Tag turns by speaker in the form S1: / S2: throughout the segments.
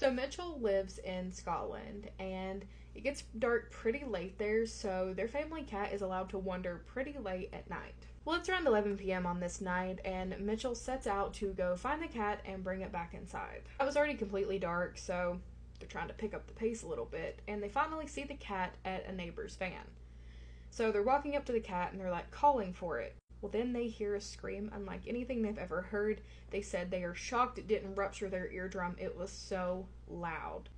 S1: So Mitchell lives in Scotland, and it gets dark pretty late there, so their family cat is allowed to wander pretty late at night. Well, it's around 11 p.m. on this night, and Mitchell sets out to go find the cat and bring it back inside. It was already completely dark, so they're trying to pick up the pace a little bit, and they finally see the cat at a neighbor's van. So they're walking up to the cat, and they're like calling for it. Well, then they hear a scream unlike anything they've ever heard. They said they are shocked it didn't rupture their eardrum. It was so loud.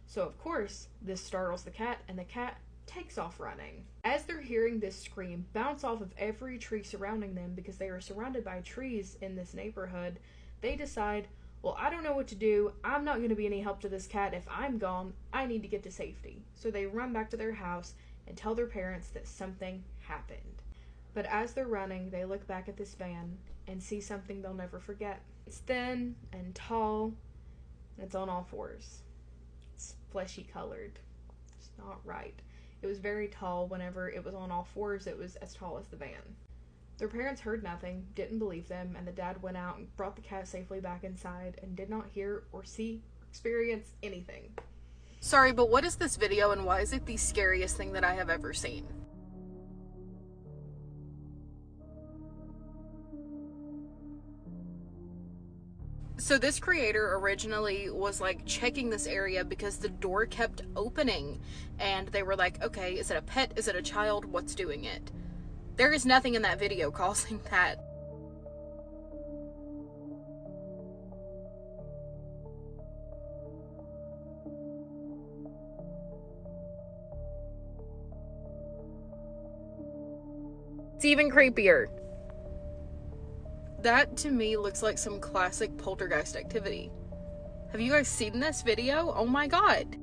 S1: So, of course, this startles the cat, and the cat takes off running. As they're hearing this scream bounce off of every tree surrounding them, because they are surrounded by trees in this neighborhood, they decide, well, I don't know what to do. I'm not going to be any help to this cat. If I'm gone, I need to get to safety. So they run back to their house and tell their parents that something happened. But as they're running, they look back at this van and see something they'll never forget. It's thin and tall, and it's on all fours. It's fleshy colored. It's not right. It was very tall. Whenever it was on all fours, it was as tall as the van. Their parents heard nothing, didn't believe them, and the dad went out and brought the cat safely back inside and did not hear or see or experience anything.
S2: Sorry, but what is this video and why is it the scariest thing that I have ever seen? So this creator originally was like checking this area because the door kept opening and they were like, okay, is it a pet? Is it a child? What's doing it? There is nothing in that video causing that. It's even creepier. That to me looks like some classic poltergeist activity. Have you guys seen this video? Oh my god.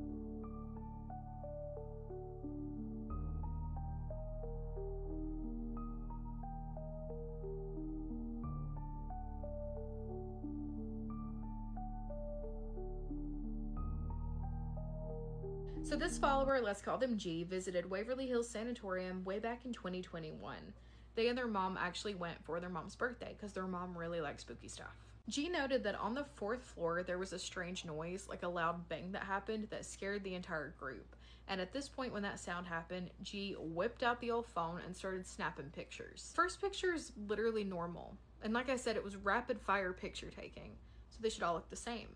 S1: So this follower, let's call them G, visited Waverly Hills Sanatorium way back in 2021. They and their mom actually went for their mom's birthday because their mom really likes spooky stuff. G noted that on the 4th floor there was a strange noise, like a loud bang that happened that scared the entire group. And at this point when that sound happened, G whipped out the old phone and started snapping pictures. First picture is literally normal. And like I said, it was rapid fire picture taking. So they should all look the same.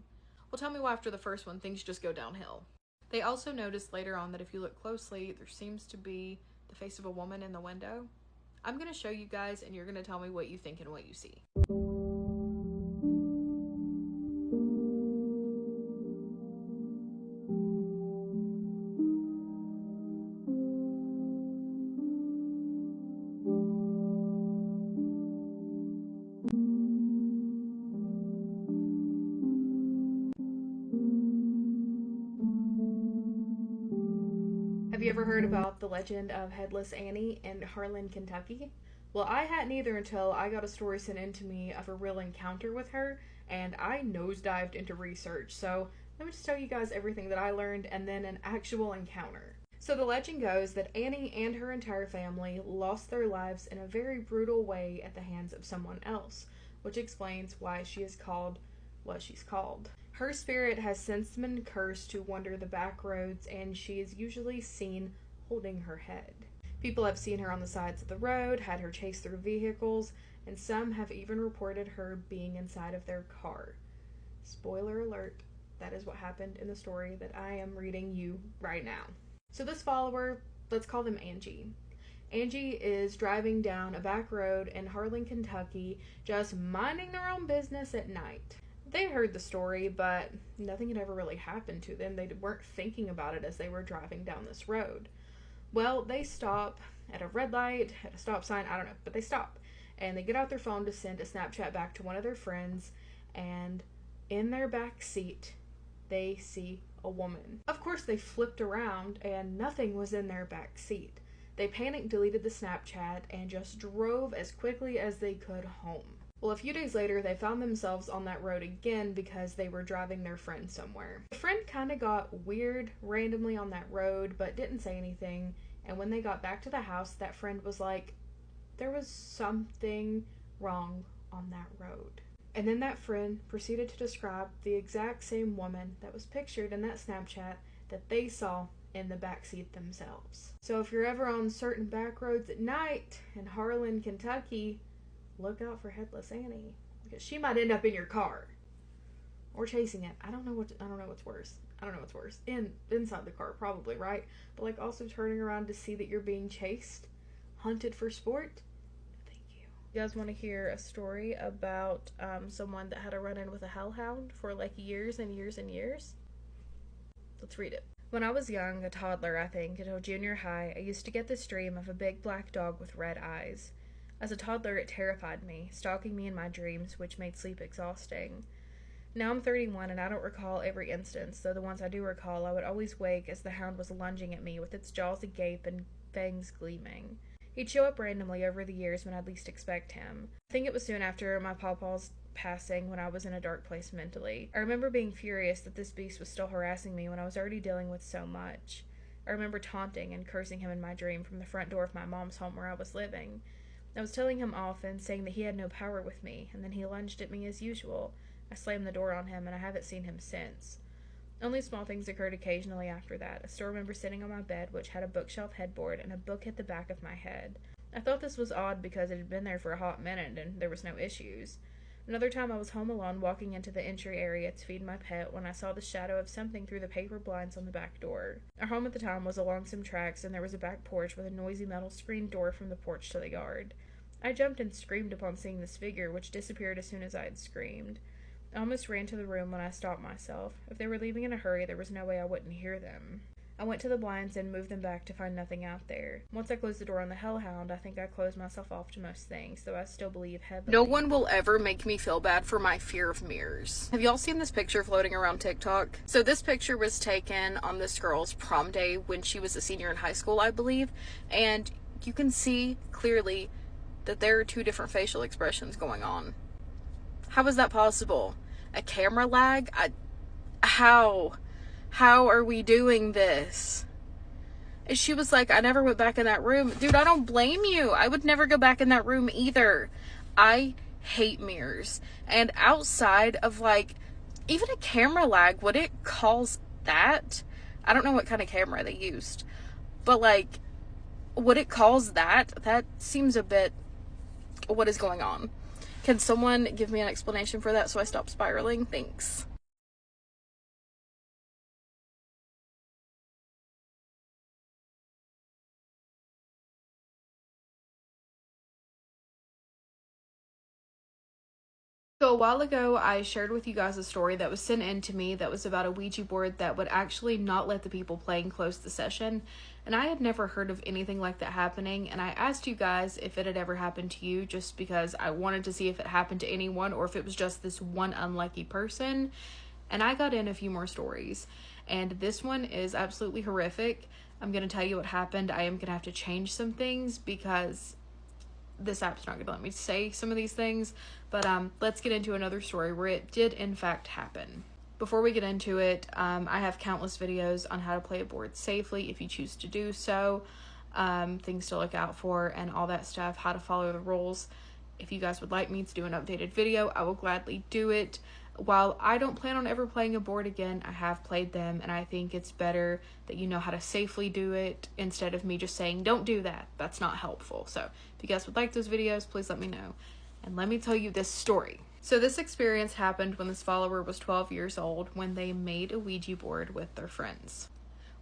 S1: Well, tell me why after the first one things just go downhill. They also noticed later on that if you look closely, there seems to be the face of a woman in the window. I'm going to show you guys and you're going to tell me what you think and what you see. Have you ever heard about the legend of Headless Annie in Harlan, Kentucky? Well, I hadn't either until I got a story sent in to me of a real encounter with her, and I nosedived into research. So let me just tell you guys everything that I learned and then an actual encounter. So the legend goes that Annie and her entire family lost their lives in a very brutal way at the hands of someone else, which explains why she is called what she's called. Her spirit has since been cursed to wander the back roads, and she is usually seen holding her head. People have seen her on the sides of the road, had her chase through vehicles, and some have even reported her being inside of their car. Spoiler alert, that is what happened in the story that I am reading you right now. So this follower, let's call them Angie. Angie is driving down a back road in Harlan, Kentucky, just minding their own business at night. They heard the story, but nothing had ever really happened to them. They weren't thinking about it as they were driving down this road. Well, they stop at a red light, at a stop sign, I don't know, but they stop. And they get out their phone to send a Snapchat back to one of their friends, and in their back seat, they see a woman. Of course, they flipped around, and nothing was in their back seat. They panicked, deleted the Snapchat, and just drove as quickly as they could home. Well, a few days later, they found themselves on that road again because they were driving their friend somewhere. The friend kind of got weird randomly on that road, but didn't say anything. And when they got back to the house, that friend was like, there was something wrong on that road. And then that friend proceeded to describe the exact same woman that was pictured in that Snapchat that they saw in the backseat themselves. So if you're ever on certain back roads at night in Harlan, Kentucky, look out for Headless Annie, because she might end up in your car or chasing it. I don't know what's worse. Inside the car probably, right? But like also turning around to see that you're being chased, hunted for sport. You guys want to hear a story about someone that had a run-in with a hellhound for like years and years and years? Let's read it. When I was young, a toddler, I think, until junior high, I used to get this dream of a big black dog with red eyes. As a toddler, it terrified me, stalking me in my dreams, which made sleep exhausting. Now I'm 31 and I don't recall every instance, though the ones I do recall, I would always wake as the hound was lunging at me with its jaws agape and fangs gleaming. He'd show up randomly over the years when I'd least expect him. I think it was soon after my pawpaw's passing when I was in a dark place mentally. I remember being furious that this beast was still harassing me when I was already dealing with so much. I remember taunting and cursing him in my dream from the front door of my mom's home where I was living. I was telling him off and saying that he had no power with me, and then he lunged at me as usual. I slammed the door on him and I haven't seen him since. Only small things occurred occasionally after that. I still remember sitting on my bed, which had a bookshelf headboard, and a book hit the back of my head. I thought this was odd because it had been there for a hot minute and there was no issues. Another time I was home alone walking into the entry area to feed my pet when I saw the shadow of something through the paper blinds on the back door. Our home at the time was along some tracks and there was a back porch with a noisy metal screen door from the porch to the yard. I jumped and screamed upon seeing this figure, which disappeared as soon as I had screamed. I almost ran to the room when I stopped myself. If they were leaving in a hurry, there was no way I wouldn't hear them. I went to the blinds and moved them back to find nothing out there. Once I closed the door on the Hellhound, I think I closed myself off to most things, though I still believe heavily.
S2: No one will ever make me feel bad for my fear of mirrors. Have y'all seen this picture floating around TikTok? So this picture was taken on this girl's prom day when she was a senior in high school, I believe, and you can see clearly that there are two different facial expressions going on. How is that possible? A camera lag? How are we doing this? And she was like, I never went back in that room. Dude, I don't blame you. I would never go back in that room either. I hate mirrors. And outside of like, even a camera lag, would it cause that? I don't know what kind of camera they used. But like, would it cause that? That seems a bit, what is going on? Can someone give me an explanation for that so I stop spiraling? Thanks. So a while ago, I shared with you guys a story that was sent in to me that was about a Ouija board that would actually not let the people playing close the session. And I had never heard of anything like that happening, and I asked you guys if it had ever happened to you just because I wanted to see if it happened to anyone or if it was just this one unlucky person. And I got in a few more stories, and this one is absolutely horrific. I'm going to tell you what happened. I am going to have to change some things because this app's not going to let me say some of these things, but let's get into another story where it did in fact happen. Before we get into it, I have countless videos on how to play a board safely if you choose to do so, things to look out for and all that stuff, how to follow the rules. If you guys would like me to do an updated video, I will gladly do it. While I don't plan on ever playing a board again, I have played them, and I think it's better that you know how to safely do it instead of me just saying, don't do that. That's not helpful. So if you guys would like those videos, please let me know. And let me tell you this story. So this experience happened when this follower was 12 years old when they made a Ouija board with their friends.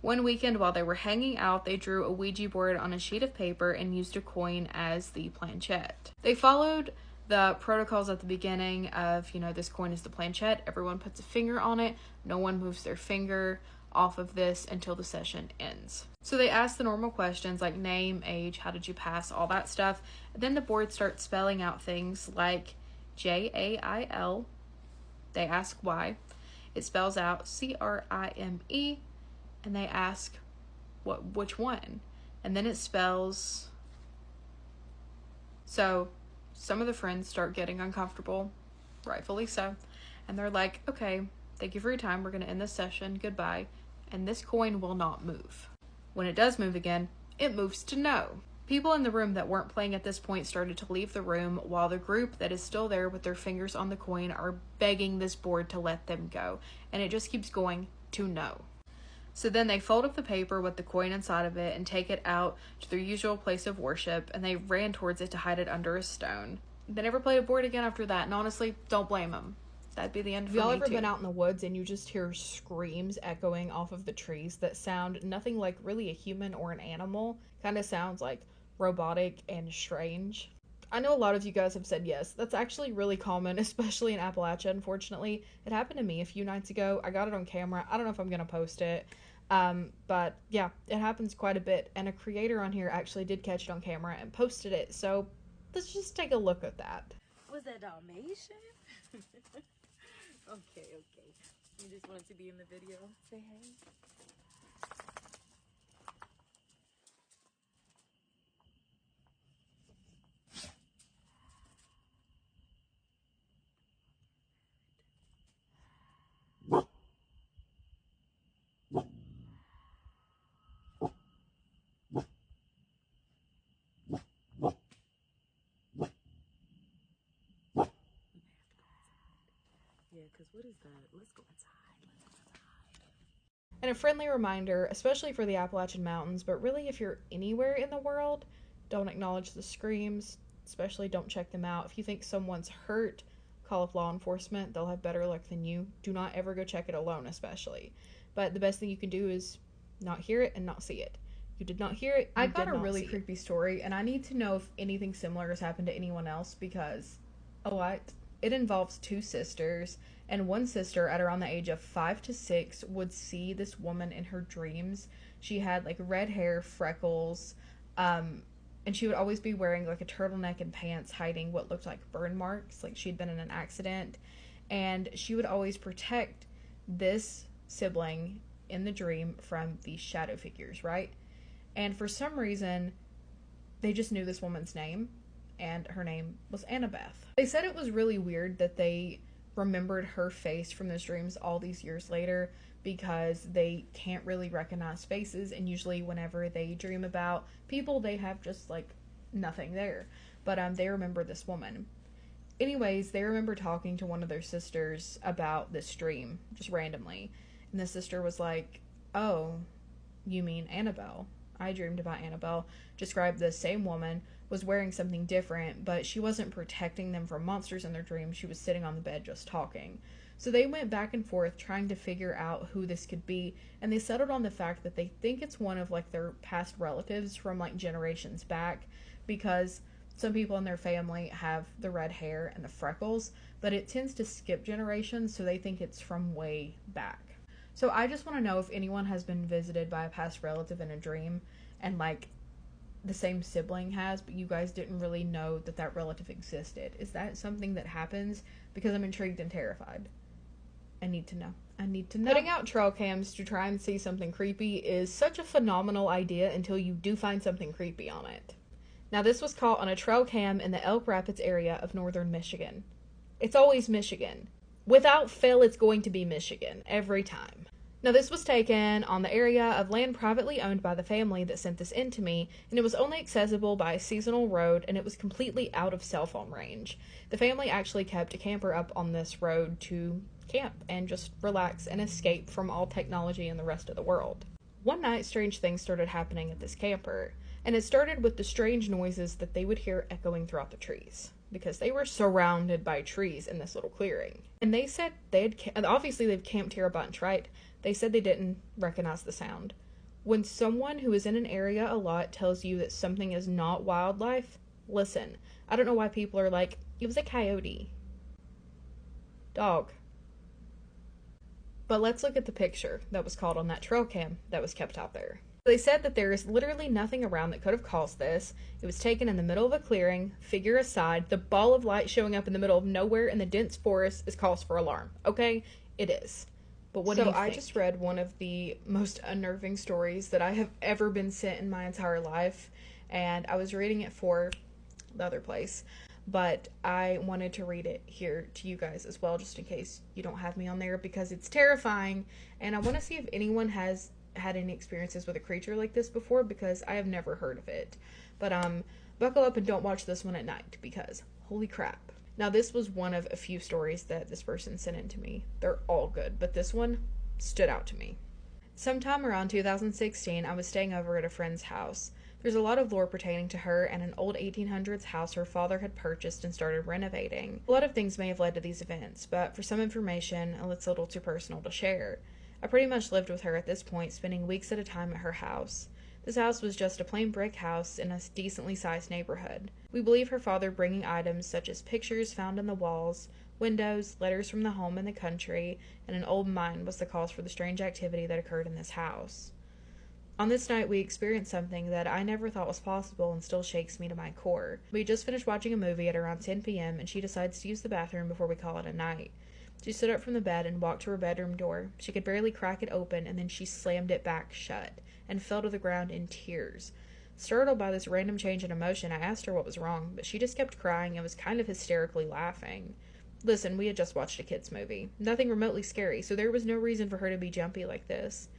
S2: One weekend while they were hanging out, they drew a Ouija board on a sheet of paper and used a coin as the planchette. They followed the protocols at the beginning of, this coin is the planchette. Everyone puts a finger on it. No one moves their finger off of this until the session ends. So they ask the normal questions like name, age, how did you pass, all that stuff. And then the board starts spelling out things like Jail. They ask why. It spells out Crime. And they ask which one. And then it spells. So some of the friends start getting uncomfortable, rightfully so, and they're like, okay, thank you for your time, we're going to end this session, goodbye, and this coin will not move. When it does move again, it moves to no.
S1: People in the room that weren't playing at this point started to leave the room, while the group that is still there with their fingers on the coin are begging this board to let them go. And it just keeps going to no. So then they fold up the paper with the coin inside of it and take it out to their usual place of worship, and they ran towards it to hide it under a stone. They never played a board again after that, and honestly, don't blame them. That'd be the end for me, too. Have y'all ever been out in the woods and you just hear screams echoing off of the trees that sound nothing like really a human or an animal? Kind of sounds like robotic and strange. I know a lot of you guys have said yes. That's actually really common, especially in Appalachia, unfortunately. It happened to me a few nights ago. I got it on camera. I don't know if I'm going to post it. But yeah, it happens quite a bit. And a creator on here actually did catch it on camera and posted it. So let's just take a look at that.
S3: Was that Dalmatian? Okay. You just wanted to be in the video. Say hey. Yeah, because what is that? Let's go inside.
S1: And a friendly reminder, especially for the Appalachian Mountains, but really if you're anywhere in the world, don't acknowledge the screams, especially don't check them out. If you think someone's hurt, call up law enforcement. They'll have better luck than you. Do not ever go check it alone, especially. But the best thing you can do is not hear it and not see it. You did not hear it. I got a really creepy story, and I need to know if anything similar has happened to anyone else, because it involves two sisters, and one sister at around the age of 5 to 6 would see this woman in her dreams. She had like red hair, freckles, and she would always be wearing like a turtleneck and pants hiding what looked like burn marks, like she'd been in an accident. And she would always protect this sibling in the dream from these shadow figures, right? And for some reason, they just knew this woman's name, and her name was Annabelle. They said it was really weird that they remembered her face from those dreams all these years later, because they can't really recognize faces, and usually whenever they dream about people, they have just like nothing there. But they remember this woman. Anyways, they remember talking to one of their sisters about this dream, just randomly. And the sister was like, "Oh, you mean Annabelle? I dreamed about Annabelle." Described the same woman, was wearing something different, but she wasn't protecting them from monsters in their dreams. She was sitting on the bed just talking. So they went back and forth trying to figure out who this could be, and they settled on the fact that they think it's one of like their past relatives from like generations back, because some people in their family have the red hair and the freckles, but it tends to skip generations, so they think it's from way back. So I just want to know if anyone has been visited by a past relative in a dream, and like the same sibling has, but you guys didn't really know that that relative existed. Is that something that happens? Because I'm intrigued and terrified. I need to know. Putting out trail cams to try and see something creepy is such a phenomenal idea until you do find something creepy on it. Now, this was caught on a trail cam in the Elk Rapids area of northern Michigan. It's always Michigan. Without fail, it's going to be Michigan every time. Now, this was taken on the area of land privately owned by the family that sent this in to me, and it was only accessible by a seasonal road, and it was completely out of cell phone range. The family actually kept a camper up on this road to camp and just relax and escape from all technology and the rest of the world. One night, strange things started happening at this camper, and it started with the strange noises that they would hear echoing throughout the trees, because they were surrounded by trees in this little clearing. And they said obviously they've camped here a bunch, right? They said they didn't recognize the sound. When someone who is in an area a lot tells you that something is not wildlife, listen. I don't know why people are like, it was a coyote. Dog. But let's look at the picture that was caught on that trail cam that was kept out there. They said that there is literally nothing around that could have caused this. It was taken in the middle of a clearing, figure aside. The ball of light showing up in the middle of nowhere in the dense forest is cause for alarm. Okay? It is. But what do you think? So I just read one of the most unnerving stories that I have ever been sent in my entire life, and I was reading it for the other place, but I wanted to read it here to you guys as well, just in case you don't have me on there, because it's terrifying, and I want to see if anyone has had any experiences with a creature like this before, because I have never heard of it. But buckle up and don't watch this one at night, because holy crap. Now, this was one of a few stories that this person sent in to me. They're all good, but this one stood out to me. Sometime around 2016, I was staying over at a friend's house. There's a lot of lore pertaining to her and an old 1800s house her father had purchased and started renovating. A lot of things may have led to these events, but for some information, it's a little too personal to share. I pretty much lived with her at this point, spending weeks at a time at her house. This house was just a plain brick house in a decently sized neighborhood. We believe her father bringing items such as pictures found on the walls, windows, letters from the home in the country, and an old mine was the cause for the strange activity that occurred in this house. On this night, we experienced something that I never thought was possible and still shakes me to my core. We just finished watching a movie at around 10 p.m. and she decides to use the bathroom before we call it a night. She stood up from the bed and walked to her bedroom door. She could barely crack it open, and then she slammed it back shut and fell to the ground in tears. Startled by this random change in emotion, I asked her what was wrong, but she just kept crying and was kind of hysterically laughing. Listen, we had just watched a kid's movie. Nothing remotely scary, so there was no reason for her to be jumpy like this.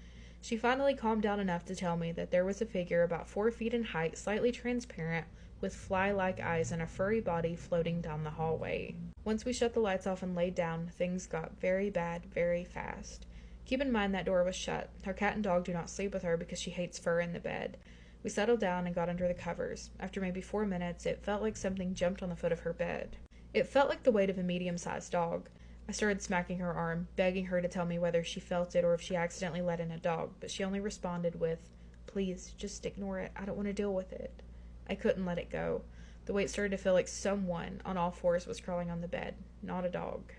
S1: She finally calmed down enough to tell me that there was a figure about 4 feet in height, slightly transparent, with fly-like eyes and a furry body floating down the hallway. Once we shut the lights off and laid down, things got very bad very fast. Keep in mind that door was shut. Her cat and dog do not sleep with her because she hates fur in the bed. We settled down and got under the covers. After maybe 4 minutes, it felt like something jumped on the foot of her bed. It felt like the weight of a medium-sized dog. I started smacking her arm, begging her to tell me whether she felt it or if she accidentally let in a dog, but she only responded with, "Please, just ignore it. I don't want to deal with it." I couldn't let it go. The weight started to feel like someone on all fours was crawling on the bed, not a dog.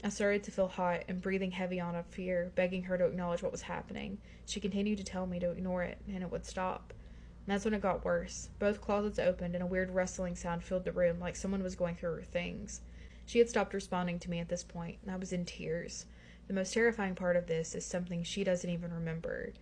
S1: I started to feel hot and breathing heavy out of fear, begging her to acknowledge what was happening. She continued to tell me to ignore it, and it would stop. And that's when it got worse. Both closets opened, and a weird rustling sound filled the room, like someone was going through her things. She had stopped responding to me at this point, and I was in tears. The most terrifying part of this is something she doesn't even remember.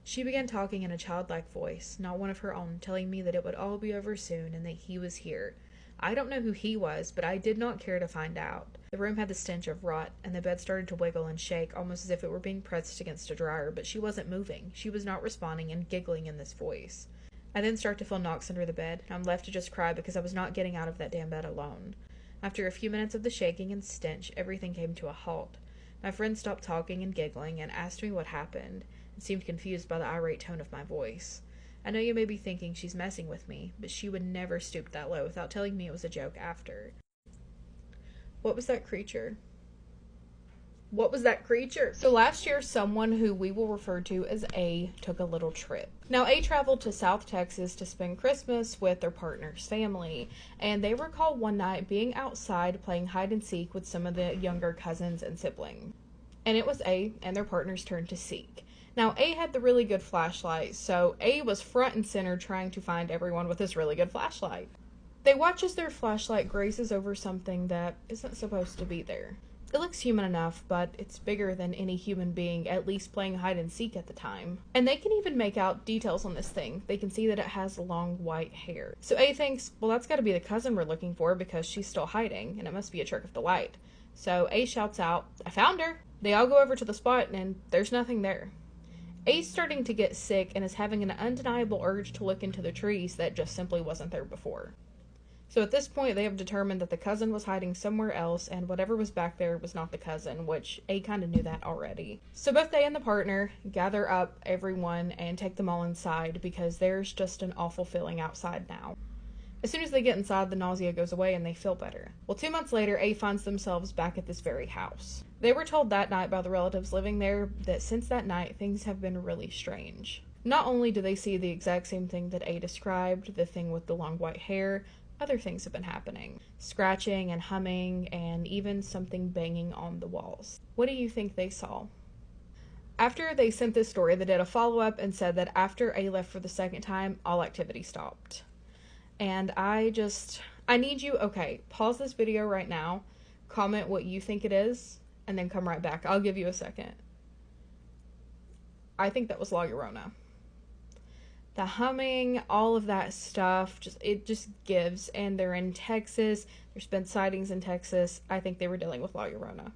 S1: She began talking in a childlike voice, not one of her own, telling me that it would all be over soon and that he was here. I don't know who he was, but I did not care to find out. The room had the stench of rot, and the bed started to wiggle and shake, almost as if it were being pressed against a dryer, but she wasn't moving. She was not responding and giggling in this voice. I then start to feel knocks under the bed, and I'm left to just cry because I was not getting out of that damn bed alone. After a few minutes of the shaking and stench, everything came to a halt. My friend stopped talking and giggling and asked me what happened, and seemed confused by the irate tone of my voice. I know you may be thinking she's messing with me, but she would never stoop that low without telling me it was a joke after. What was that creature? What was that creature? So last year, someone who we will refer to as A took a little trip. Now, A traveled to South Texas to spend Christmas with their partner's family, and they recall one night being outside playing hide and seek with some of the younger cousins and siblings. And it was A and their partner's turn to seek. Now, A had the really good flashlight, so A was front and center trying to find everyone with this really good flashlight. They watch as their flashlight grazes over something that isn't supposed to be there. It looks human enough, but it's bigger than any human being, at least playing hide and seek at the time. And they can even make out details on this thing. They can see that it has long white hair. So A thinks, well, that's gotta be the cousin we're looking for because she's still hiding, and it must be a trick of the light. So A shouts out, "I found her!" They all go over to the spot, and there's nothing there. A's starting to get sick and is having an undeniable urge to look into the trees that just simply wasn't there before. So at this point, they have determined that the cousin was hiding somewhere else, and whatever was back there was not the cousin, which A kind of knew that already. So both they and the partner gather up everyone and take them all inside because there's just an awful feeling outside now. As soon as they get inside, the nausea goes away and they feel better. Well, 2 months later, A finds themselves back at this very house. They were told that night by the relatives living there that since that night, things have been really strange. Not only do they see the exact same thing that A described, the thing with the long white hair, other things have been happening. Scratching and humming, and even something banging on the walls. What do you think they saw? After they sent this story, they did a follow-up and said that after A left for the second time, all activity stopped. And I need you, okay, pause this video right now, comment what you think it is, and then come right back. I'll give you a second. I think that was La Llorona. The humming, all of that stuff, it just gives. And they're in Texas. There's been sightings in Texas. I think they were dealing with La Llorona.